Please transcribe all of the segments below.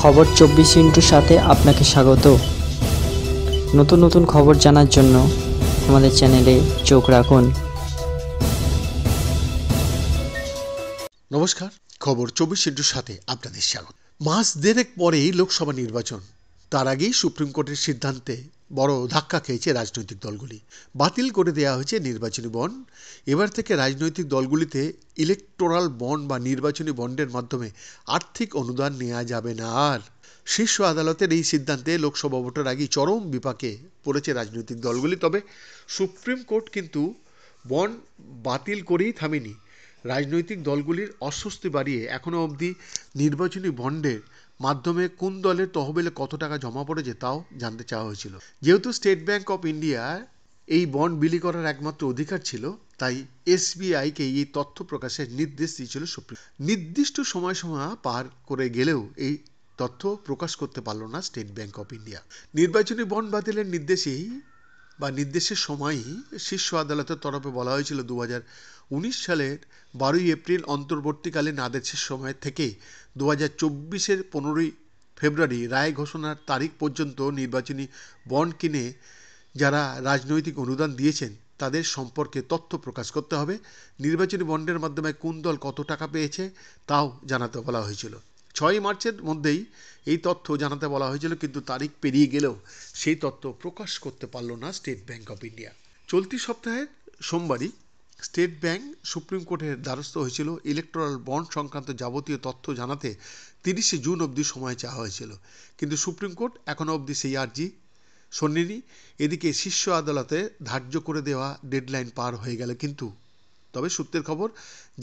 খবর 24 সাথে আপনাকে স্বাগত। নতুন নতুন খবর জানার জন্য আমাদের চ্যানেলে চোখ রাখুন। নমস্কার, খবর 24 সাথে আপনাদের স্বাগত। মাস দেড়েক পরেই লোকসভা নির্বাচন। তার আগেই সুপ্রিম কোর্টের সিদ্ধান্তে বড় ধাক্কা খেয়েছে রাজনৈতিক দলগুলি। বাতিল করে দেওয়া হয়েছে নির্বাচনী বন্ড। এবার থেকে রাজনৈতিক দলগুলিতে ইলেকটোরাল বন্ড বা নির্বাচনী বন্ডের মাধ্যমে আর্থিক অনুদান নেওয়া যাবে না আর। শীর্ষ আদালতের এই সিদ্ধান্তে লোকসভা ভোটের আগেই চরম বিপাকে পড়েছে রাজনৈতিক দলগুলি। তবে সুপ্রিম কোর্ট কিন্তু বন্ড বাতিল করেই থামেনি। রাজনৈতিক দলগুলির অস্বস্তি বাড়িয়ে এখনও অবধি নির্বাচনী বন্ডের মাধ্যমে কোন দলের তহবিলে কত টাকা জমা পড়েছে তাও জানতে চাওয়া হয়েছিল। যেহেতু স্টেট ব্যাংক অফ ইন্ডিয়া এই বন্ড বিলি করার একমাত্র অধিকার ছিল, তাই এসবিআইকে এই তথ্য প্রকাশের নির্দেশ দিয়েছিল সুপ্রিম। নির্দিষ্ট সময়সীমা পার করে গেলেও এই তথ্য প্রকাশ করতে পারল না স্টেট ব্যাংক অফ ইন্ডিয়া। নির্বাচনী বন্ড বাতিলের নির্দেশের সময়ই শীর্ষ আদালতের তরফে বলা হয়েছিল 2019 সালের 12 এপ্রিল অন্তর্বর্তীকালীন আদেশের সময় থেকে 2024 15 ফেব্রুয়ারি রায় ঘোষণার তারিখ পর্যন্ত নির্বাচনী বন্ড কিনে যারা রাজনৈতিক অনুদান দিয়েছেন তাদের সম্পর্কে তথ্য প্রকাশ করতে হবে। নির্বাচনী বন্ডের মাধ্যমে কোন দল কত টাকা পেয়েছে তাও জানাতে বলা হয়েছিল। 6 মার্চের মধ্যেই এই তথ্য জানাতে বলা হয়েছিল, কিন্তু তারিখ পেরিয়ে গেলেও সেই তথ্য প্রকাশ করতে পারল না স্টেট ব্যাংক অফ ইন্ডিয়া। চলতি সপ্তাহের সোমবারই স্টেট ব্যাংক সুপ্রিম কোর্টের দ্বারস্থ হয়েছিল ইলেকটোরাল বন্ড সংক্রান্ত যাবতীয় তথ্য জানাতে 30 জুন অবধি সময় চাওয়া হয়েছিল, কিন্তু সুপ্রিম কোর্ট এখনও অবধি সেই আর্জি শোনেনি। এদিকে শীর্ষ আদালতে ধার্য করে দেওয়া ডেডলাইন পার হয়ে গেল, কিন্তু তবে সূত্রের খবর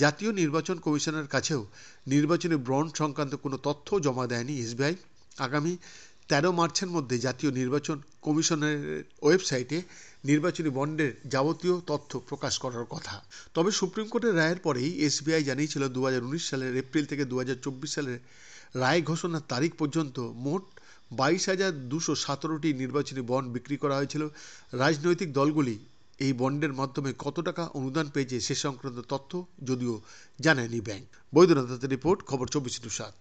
জাতীয় নির্বাচন কমিশনের কাছেও নির্বাচনী বন্ড সংক্রান্ত কোনো তথ্য জমা দেয়নি এসবিআই। আগামী 13 মার্চের মধ্যে জাতীয় নির্বাচন কমিশনের ওয়েবসাইটে নির্বাচনী বন্ডের যাবতীয় তথ্য প্রকাশ করার কথা। তবে সুপ্রিম কোর্টের রায়ের পরেই এসবিআই জানিয়েছিল 2019 সালের এপ্রিল থেকে 2024 সালের রায় ঘোষণার তারিখ পর্যন্ত মোট 22,217টি নির্বাচনী বন্ড বিক্রি করা হয়েছিল। রাজনৈতিক দলগুলি এই বন্ডের মাধ্যমে কত টাকা অনুদান পেয়েছে সে সংক্রান্ত তথ্য যদিও জানায়নি ব্যাংক। বৈদ্যনাথ দত্তের রিপোর্ট, খবর 24/7।